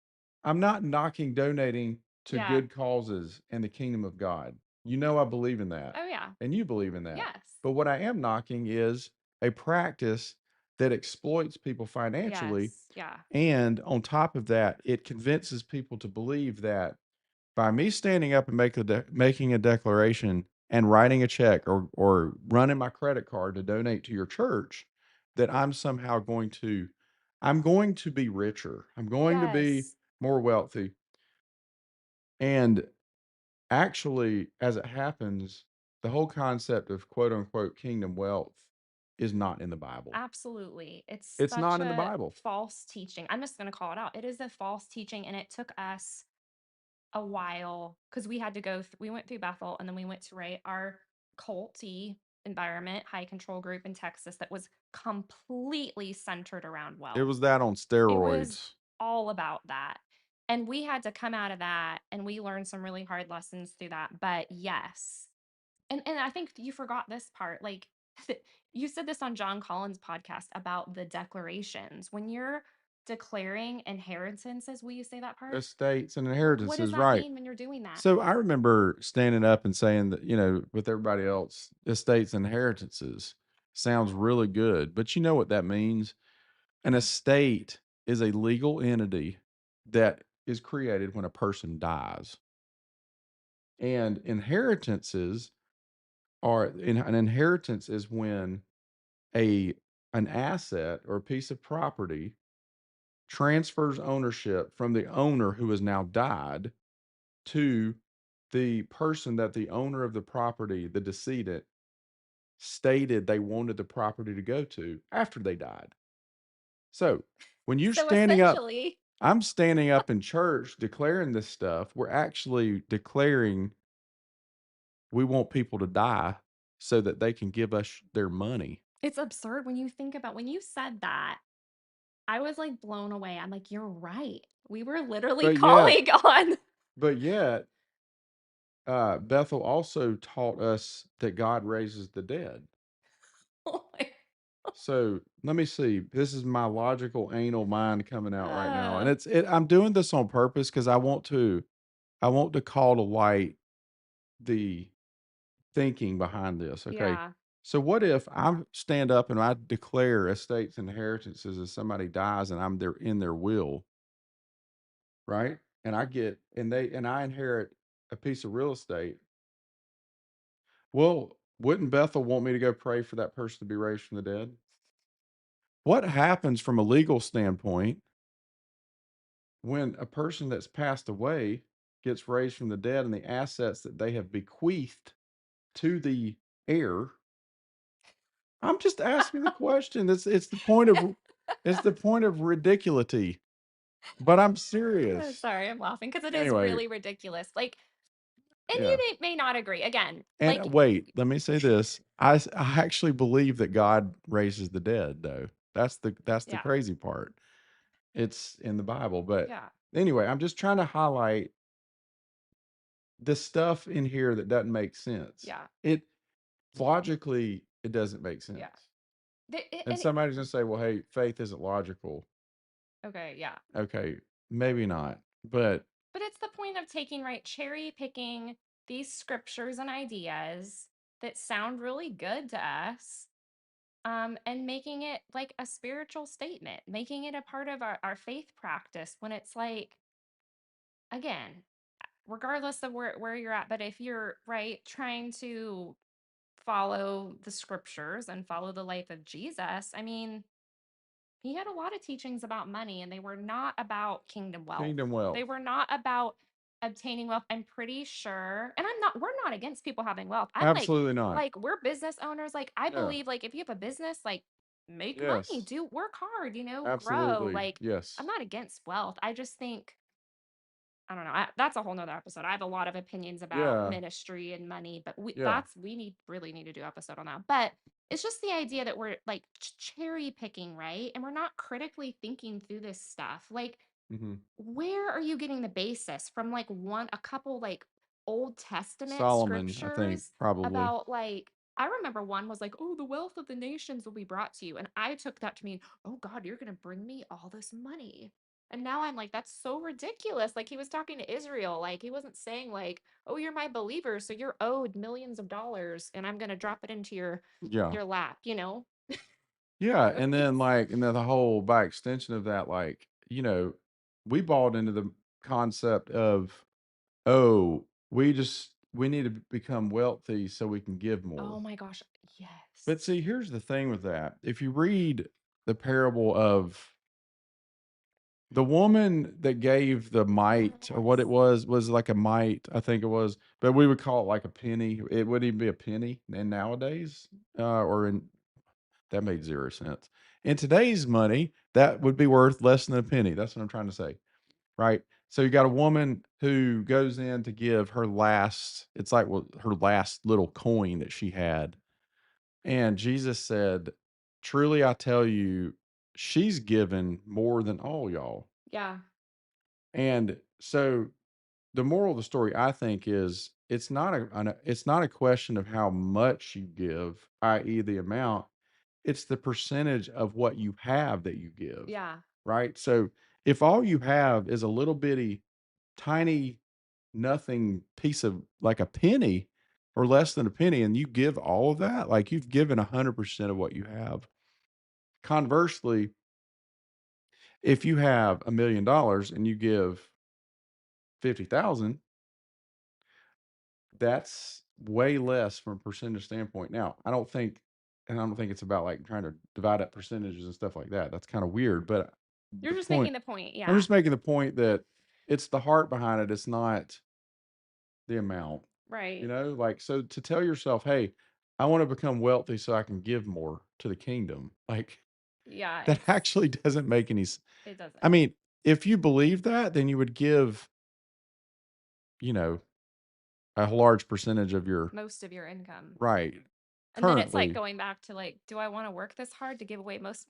I'm not knocking donating to yeah. good causes in the kingdom of God. You know, I believe in that, Oh yeah. and you believe in that. Yes. But what I am knocking is a practice that exploits people financially. Yes. Yeah. And on top of that, it convinces people to believe that by me standing up and making a declaration and writing a check or running my credit card to donate to your church, that I'm going to be richer. I'm going to be Yes. more wealthy. And actually, as it happens, the whole concept of quote unquote kingdom wealth is not in the Bible. Absolutely. It's It's such not in the a Bible. false teaching. I'm just going to call it out. It is a false teaching, and it took us a while because we had to we went through Bethel, and then we went to our culty environment, high control group in Texas that was completely centered around It wealth. was that on It was steroids. all about that. And we had to come out of that, and we learned some really hard lessons through that. But yes. And I think you forgot this part. Like you said this on John Collins' podcast about the declarations. When you're declaring inheritances, will you say that part? Estates and What does inheritances, that right. mean when you're doing that? So I remember standing up and saying that, with everybody else, estates and inheritances sounds really good. But you know what that means? An estate is a legal entity that is created when a person dies. And an inheritance is when a an asset or a piece of property transfers ownership from the owner who has now died to the person that the owner of the property, the decedent, stated they wanted the property to go to after they died. So when you're So standing up, essentially, I'm standing up in church declaring this stuff. We're actually declaring we want people to die so that they can give us their money. it's absurd when you think about when you said that. I was like blown away. I'm like, you're right. We were literally But yet, calling on. but yet, Bethel also taught us that God raises the dead. Oh my, So let me see. This is my logical anal mind coming out right now, and uh, I'm doing this on purpose because I want to call to light the thinking behind this. Okay, yeah. so what if I stand up and I declare estates and inheritances as somebody dies and I'm there in their will, right? And I inherit a piece of real estate. Well, wouldn't Bethel want me to go pray for that person to be raised from the dead? What happens from a legal standpoint when a person that's passed away gets raised from the dead and the assets that they have bequeathed to the heir? I'm just asking the question. It's the point of ridiculity. But I'm serious. Sorry, I'm laughing because it is Anyway, really ridiculous. Like, And you Yeah. may not agree. Again, And like, wait, let me say this. I actually believe that God raises the dead, though. That's the yeah, crazy part. It's in the Bible, but yeah, anyway, I'm just trying to highlight the stuff in here that doesn't make sense. yeah, It logically it doesn't make yeah. sense. The- it- And and it- somebody's gonna say, "Well, hey, faith isn't logical." okay, yeah. Okay, maybe not, but But it's the point of taking, right, cherry picking these scriptures and ideas that sound really good to us, and making it like a spiritual statement, making it a part of our faith practice when it's like, again, regardless of where you're at, but if you're right trying to follow the scriptures and follow the life of Jesus, I mean, he had a lot of teachings about money and they were not about kingdom wealth. kingdom They wealth. were not about obtaining wealth. I'm pretty sure, and we're not against people having wealth. I'm Absolutely not. like we're business owners. Like I No. believe like if you have a business, like make money, Yes. do work hard, grow. Absolutely. Like I'm Yes. not against wealth. I just think I don't know. That's a whole nother episode. I have a lot of opinions about Yeah. ministry and money, but Yeah. we really need to do an episode on that. But it's just the idea that we're like cherry picking, right? And we're not critically thinking through this stuff. Like Mhm. where are you getting the basis from like a couple like Old Testament Solomon, I think, scriptures probably. about like I remember one was like, "Oh, the wealth of the nations will be brought to you." And I took that to mean, "Oh God, you're going to bring me all this money." And now I'm like, that's so ridiculous. Like he was talking to Israel. Like he wasn't saying like, "Oh, you're my believer, so you're owed millions of dollars and I'm going to drop it into Yeah. your lap, you know?" Yeah, So and then, it's like and then the whole by extension of that, like, we bought into the concept of, "Oh, we need to become wealthy so we can give oh more." my gosh, But yes. see, here's the thing with that. If you read the parable of the woman that gave the mite or what it Yes. was like a mite, I think it was, but we would call it like a penny. It wouldn't even be a penny in nowadays, or in that made 0 sense. In today's money, that would be worth less than a penny. That's what I'm trying to say, right? So you got a woman who goes in to give her last, it's like her last little coin that she had. And Jesus said, "Truly I tell you, she's given more than all y'all." Yeah. And so the moral of the story, I think, is it's not a question of how much you give, i.e., the amount. It's the percentage of what you have that you give, Yeah. right? So if all you have is a little bitty, tiny, nothing piece of like a penny or less than a penny, and you give all of that, like you've given 100% of what you have. Conversely, if you have $1 million and you give 50,000, that's way less from a percentage standpoint. Now, I don't think it's about like trying to divide up percentages and stuff like that. That's kind of weird. But You're the just point, making the point. I'm Yeah. just making the point that it's the heart behind it. It's not the amount, Right. like, so to tell yourself, hey, I want to become wealthy so I can give more to the kingdom. Like Yeah, that actually doesn't make it I doesn't. mean, if you believe that, then you would give, you know, a large percentage of your Most of your income. right And then it's like currently. going back to like, do I want to work this hard to give away most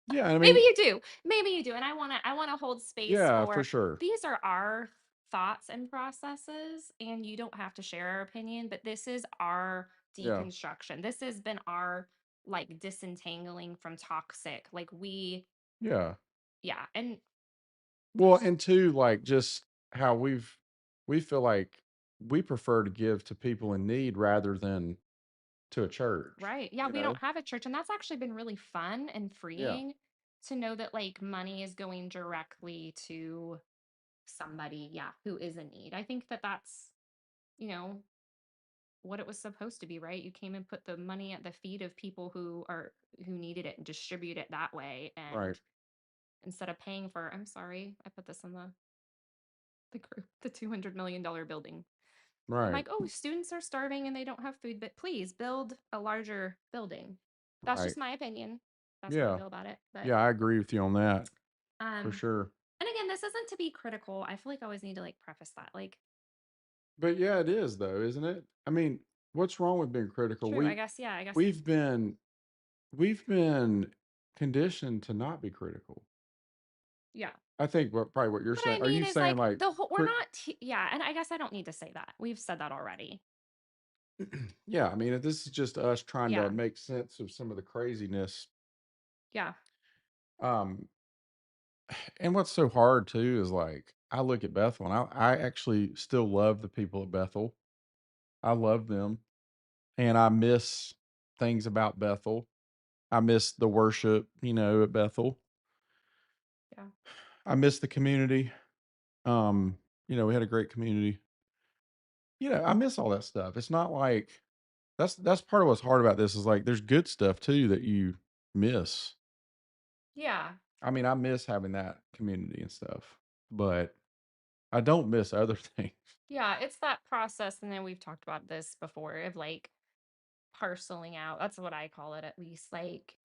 Yeah, I maybe mean, you do. Maybe you do. And I want to hold space yeah, for for sure. these are our thoughts and processes and you don't have to share our opinion, but this is our Yeah, deconstruction. This has been our like disentangling from toxic. Like yeah. yeah, and Well, there's and two, like just how we feel like we prefer to give to people in need rather than to a church, right. Yeah, we don't have a church and that's actually been really fun and Yeah, freeing to know that like money is going directly to somebody, yeah, who is in need. I think that that's, you know, what it was supposed to be, right? You came and put the money at the feet of people who needed it and distribute it that way. right, And instead of paying for, I'm sorry, I put this in the group, the $200 million building. I'm right, like, oh, students are starving and they don't have food, but please build a larger building. That's right. just my opinion. That's how I Yeah, feel about it. But yeah, I agree with you on that for um, sure. and again, this isn't to be critical. I feel like I always need to like preface that. Like But yeah, it is though, isn't it? I mean, what's wrong with being critical? True, I guess, yeah, I guess. We've been we've been conditioned to not be critical. Yeah. I think probably what you're What saying. I Are mean you is, saying like, like the whole we're not t yeah, and I guess I don't need to say that. We've said that already. yeah, I mean, if this is just us trying to Yeah, make sense of some of the craziness. yeah, Um, and what's so hard too is like I look at Bethel and I actually still love the people at Bethel. I love them and I miss things about Bethel. I miss the worship, at Bethel. yeah. I miss the community. Um, we had a great community. I miss all that stuff. It's not like that's part of what's hard about this is like there's good stuff too that you miss. Yeah. I mean, I miss having that community and stuff, but I don't miss other things. Yeah, it's that process, and then we've talked about this before of, like, parceling out. That's what I call it, at least. Like,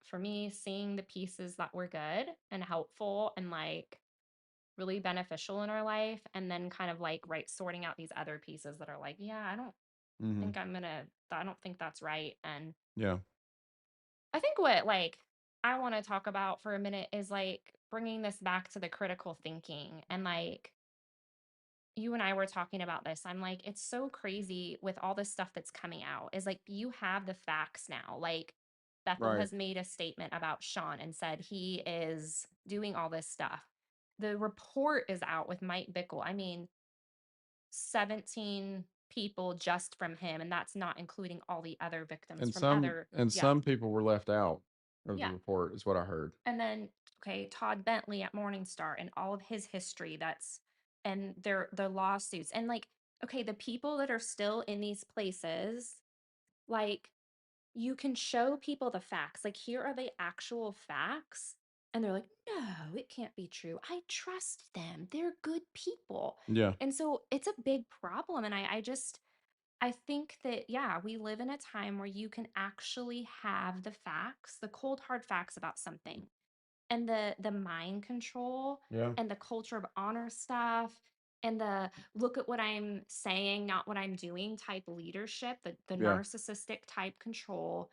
for me, seeing the pieces that were good and helpful and, like, really beneficial in our life, and then kind of, like, right, sorting out these other pieces that are like, "Yeah, Mhm. I don't think that's right." And Yeah. I think what, like, I wanna talk about for a minute is, like, bringing this back to the critical thinking, and, like, you and I were talking about this. I'm like, it's so crazy with all this stuff that's coming out. Is like you have the facts now. Like Bethel Right. has made a statement about Shawn and said he is doing all this stuff. The report is out with Mike Bickle. I mean, 17 people just from him, and that's not including all the other victims And from some other, and yeah, some people were left out of the yeah. report is what I heard. And then, okay, Todd Bentley at Morningstar and all of his history and their lawsuits. And like, okay, the people that are still in these places, like, you can show people the facts. Like, here are the actual facts. And they're like, no, it can't be true. I trust them. They're good people. Yeah. And so it's a big problem. And I think that, yeah, we live in a time where you can actually have the facts, the cold hard facts about something, and the mind control Yeah. and the culture of honor stuff, and the look at what I'm saying, not what I'm doing type leadership, the Yeah. narcissistic type control.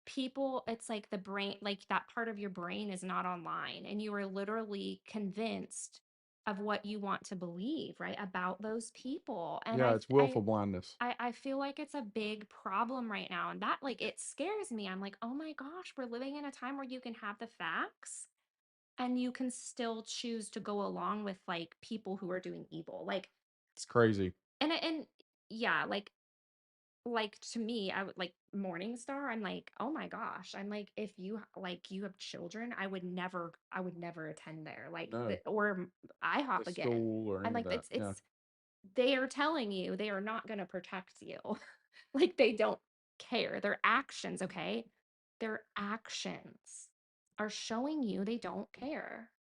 People, it's like the brain, like that part of your brain is not online, and you are literally convinced of what you want to believe, right? About those people. And Yeah, it's willful blindness. I feel like it's a big problem right now. And that, like, it scares me. I'm like, oh my gosh, we're living in a time where you can have the facts and you can still choose to go along with, like, people who are doing evil. Like, It's crazy. and yeah, like to me, I would like Morningstar. I'm like, oh my gosh. I'm like, if you have children, I would never attend there. Like No. or The IHOP again. school or I'm any of like, that. Yeah. it's they are telling you they are not going to protect you. Like, they don't care. Their actions, okay? Their actions are showing you they don't care.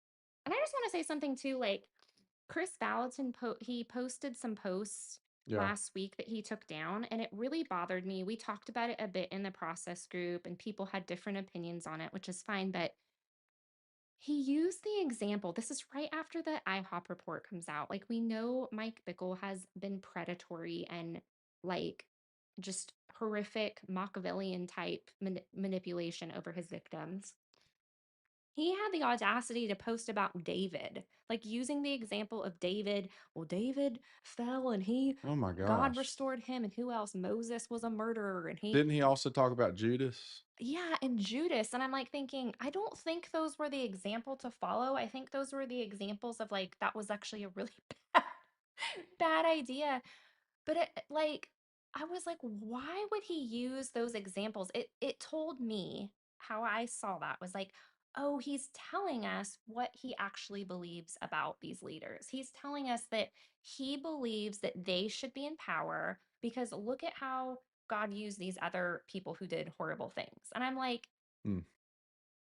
And I just want to say something too, like Chris Valentin, he posted some posts Yeah. last week that he took down, and it really bothered me. We talked about it a bit in the process group, and people had different opinions on it, which is fine. But he used the example. This is right after the IHOP report comes out. Like, we know Mike Bickle has been predatory and, like, just horrific Machiavellian type manipulation over his victims. He had the audacity to post about David, like using the example of David. Well, David fell and Oh my God gosh. restored him. And who else? Moses was a murderer. And he, Didn't he also talk about Judas? yeah, and Judas. And I'm like thinking, I don't think those were the example to follow. I think those were the examples of, like, that was actually a really bad, bad idea. But like, I was like, why would he use those examples? It told me how I saw that was like, oh, he's telling us what he actually believes about these leaders. He's telling us that he believes that they should be in power because look at how God used these other people who did horrible things. And I'm like, Hmm.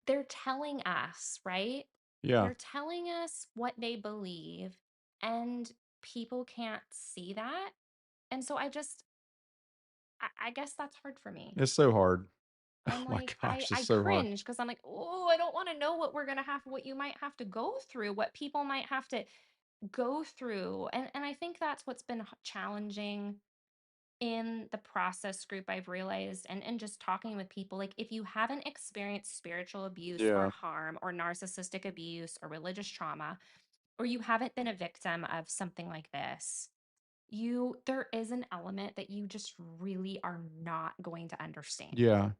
they're telling us, right? Yeah. They're telling us what they believe, and people can't see that. And so I guess that's hard for me. It's so hard. Oh I'm my like, gosh, it's I so hard. cringe because I'm like, oh, I don't want to know what you might have to go through, what people might have to. go through, and I think that's what's been challenging in the process group I've realized, and just talking with people, like if you haven't experienced spiritual abuse or Yeah. harm or narcissistic abuse or religious trauma, or you haven't been a victim of something like this, there is an element that you just really are not going to understand. Yeah.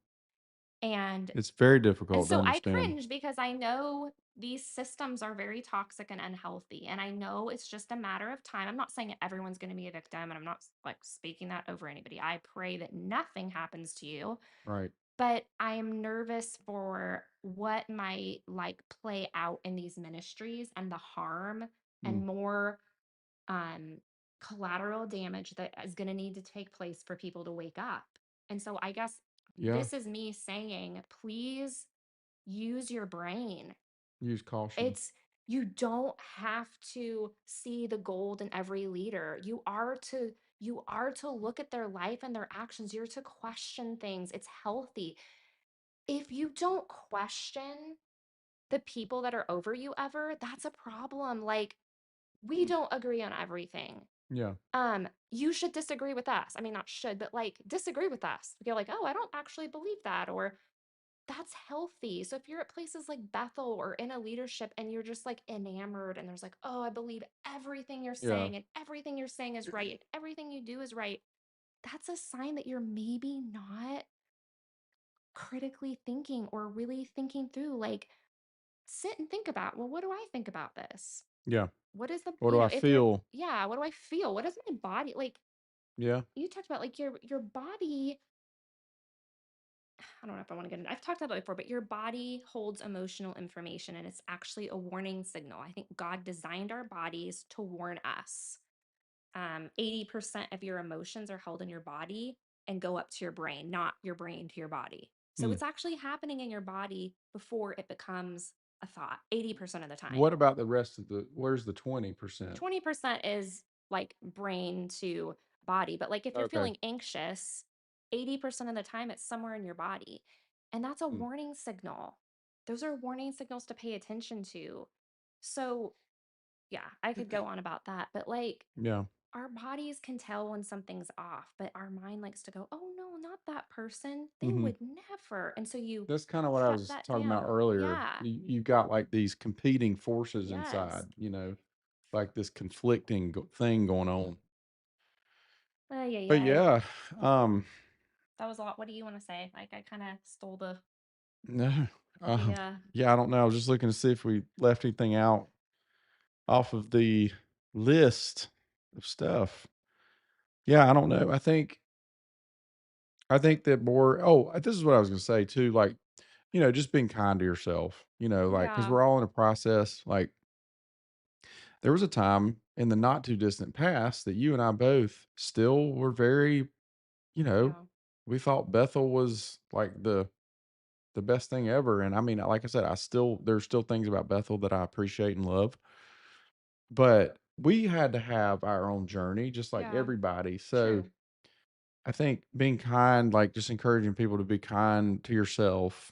And It's very and difficult to so I understand. cringe because I know these systems are very toxic and unhealthy. And I know it's just a matter of time. I'm not saying everyone's going to be a victim, and I'm not like speaking that over anybody. I pray that nothing happens to you, Right. but I am nervous for what might like play out in these ministries and the harm Mm. and more um collateral damage that is going to need to take place for people to wake up. And so I guess Yeah. this is me saying, please use your brain. Use caution. It's You don't have to see the gold in every leader. You are to look at their life and their actions. You're to question things. It's healthy. If you don't question the people that are over you ever, that's a problem. Like, we Mm. don't agree on everything. Yeah. You should disagree with us. I mean, not should, but like disagree with us. You're like, oh, I don't actually believe that, or that's healthy. So if you're at places like Bethel or in a leadership and you're just like enamored and there's like, oh, I believe everything you're Yeah. saying and everything you're saying is right and everything you do is right, that's a sign that you're maybe not critically thinking or really thinking through. Like, sit and think about, well, what do I think about this? Yeah. What is the, What do I if you're, feel? yeah, what do I feel? What is my body? Like, Yeah. you talked about like your body. I don't know if I want to get into, I've talked about it before, but your body holds emotional information and it's actually a warning signal. I think God designed our bodies to warn us. 80% of your emotions are held in your body and go up to your brain, not your brain to your body. So Mm. it's actually happening in your body before it becomes a thought, 80% of the time. What about the rest of where's the 20%? 20% is like brain to body. But like if you're Okay. feeling anxious, 80% of the time it's somewhere in your body. And that's a Mm. warning signal. Those are warning signals to pay attention to. So, yeah, I could go on about that. But like Yeah. our bodies can tell when something's off, but our mind likes to go, oh no, not that person. They Mhm. would never. And so you That's kinda what I shut was that talking about down. earlier. Yeah. You've got, like, these competing forces Yes. inside, like this conflicting thing going on. Yeah, But yeah. yeah, um, That was a lot. What do you want to say? Like I kind of stole no, the yeah, I don't know. I was just looking to see if we left anything out off of the list of stuff. Yeah, I don't know. I think that more this is what I was gonna say too, like, just being kind to yourself, like, because 'cause yeah. we're all in a process, like, there was a time in the not too distant past that you and I both still were very, you know, Yeah. we thought Bethel was like the best thing ever. And I mean, like I said, there's still things about Bethel that I appreciate and love, but we had to have our own journey, just like Yeah. everybody. So Sure. I think being kind, like just encouraging people to be kind to yourself,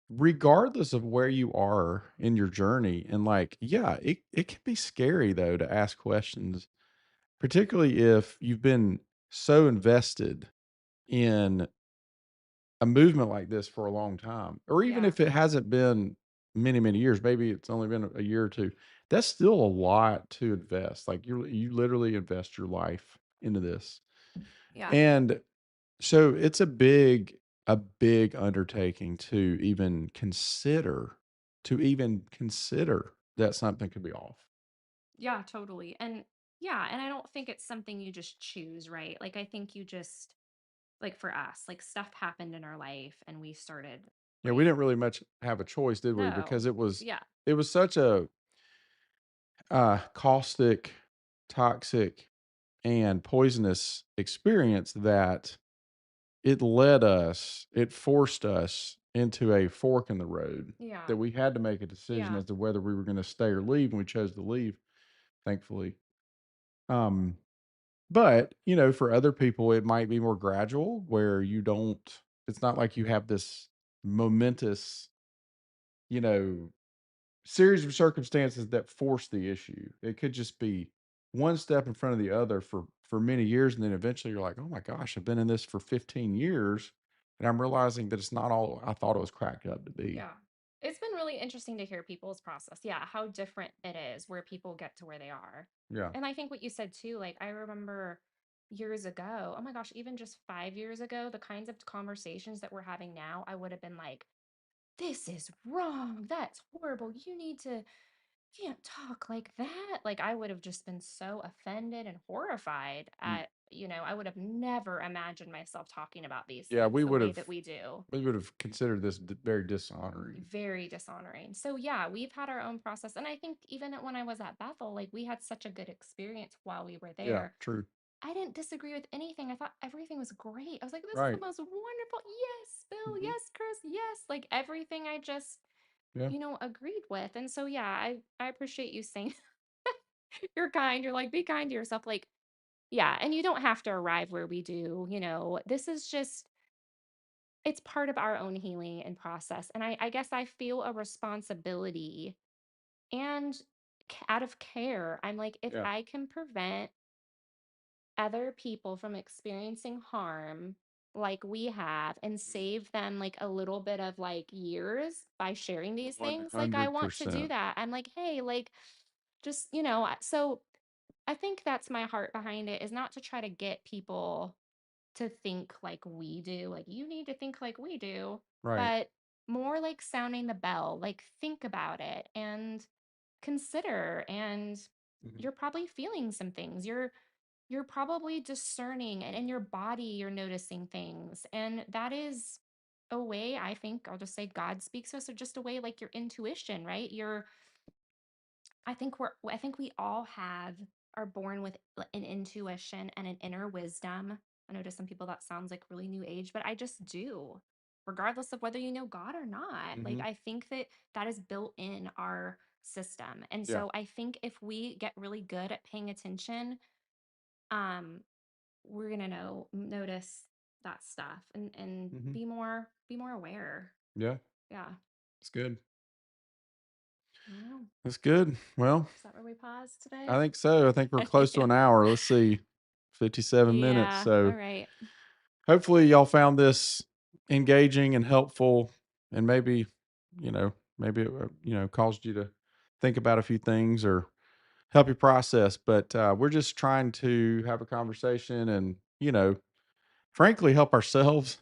regardless of where you are in your journey. And like, yeah, it can be scary though to ask questions, particularly if you've been so invested in a movement like this for a long time, or even Yeah. if it hasn't been many, many years, maybe it's only been a year or two, that's still a lot to invest. Like you literally invest your life into this. Yeah. And so it's a big undertaking to even consider that something could be off. Yeah, totally. And yeah, and I don't think it's something you just choose, right? Like I think you just like for us, like stuff happened in our life and we started Yeah, we like didn't really much have a choice, did we? no. Because Yeah. it was such a caustic, toxic, and poisonous experience that it forced us into a fork in the road Yeah. that we had to make a decision Yeah. as to whether we were going to stay or leave, and we chose to leave, thankfully. Um, but for other people, it might be more gradual, where you don't. It's not like you have this momentous, you know, series of circumstances that force the issue. It could just be one step in front of the other for many years, and then eventually you're like, "Oh my gosh, I've been in this for 15 years, and I'm realizing that it's not all I thought it was cracked up to be." Yeah. It's been really interesting to hear people's process. Yeah, how different it is where people get to where they are. Yeah. And I think what you said too, like I remember years ago, oh my gosh, even just 5 years ago, the kinds of conversations that we're having now, I would have been like, this is wrong. That's horrible. You can't talk like that. Like I would have just been so offended and horrified Mm. at, I would have never imagined myself talking about these Yeah, things the way that we do. we would have considered this very dishonoring. Very dishonoring. So yeah, we've had our own process. And I think even when I was at Bethel, like we had such a good experience while we were Yeah, there. true. I didn't disagree with anything. I thought everything was great. I was like, this is the Right. most wonderful. Yes, Bill. Mhm. Yes, Chris. Yes. Like everything I just, Yeah. agreed with. And so yeah, I appreciate you saying you're kind. You're like, be kind to yourself. Like, yeah, and you don't have to arrive where we do, This is just it's part of our own healing and process. And I guess I feel a responsibility and out of care, I'm like, if Yeah. I can prevent other people from experiencing harm like we have and save them like a little bit of like years by sharing these things, like I want to do 100%. that. I'm like, hey, like, just, so I think that's my heart behind it is not to try to get people to think like we do, like, you need to think like we do, Right. but more like sounding the bell, like, think about it and consider. And Mhm. you're probably feeling some things. You're probably discerning, and in your body, you're noticing things. And that is a way I think I'll just say God speaks to us, or just a way like your intuition, right? I think we all are born with an intuition and an inner wisdom. I know to some people that sounds like really new age, but I just do. Regardless of whether you know God or not. Like Mhm. I think that is built in our system. And Yeah. so I think if we get really good at paying attention, um we're going to notice that stuff and Mhm. be more aware. Yeah. Yeah. It's good. I don't know. That's good. Well, Is that where we pause today? I think so. I think we're close to an hour. Let's see, 57 minutes. Yeah. So All right. hopefully y'all found this engaging and helpful, and maybe, maybe it, caused you to think about a few things or help you process. But we're just trying to have a conversation and, frankly, help ourselves.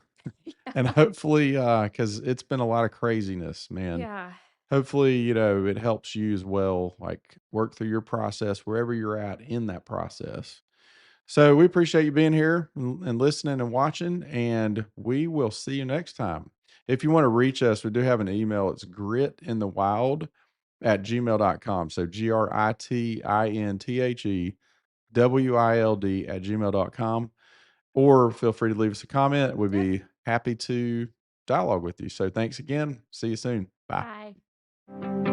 And Yeah. hopefully, because it's been a lot of craziness, man. Yeah. Hopefully, it helps you as well, like work through your process wherever you're at in that process. So we appreciate you being here and listening and watching, and we will see you next time. If you want to reach us, we do have an email. It's gritinthewild@gmail.com. So GRITINTHEWILD@gmail.com. Or feel free to leave us a comment. We'd Yep. be happy to dialogue with you. So thanks again. See you soon. Bye. Bye.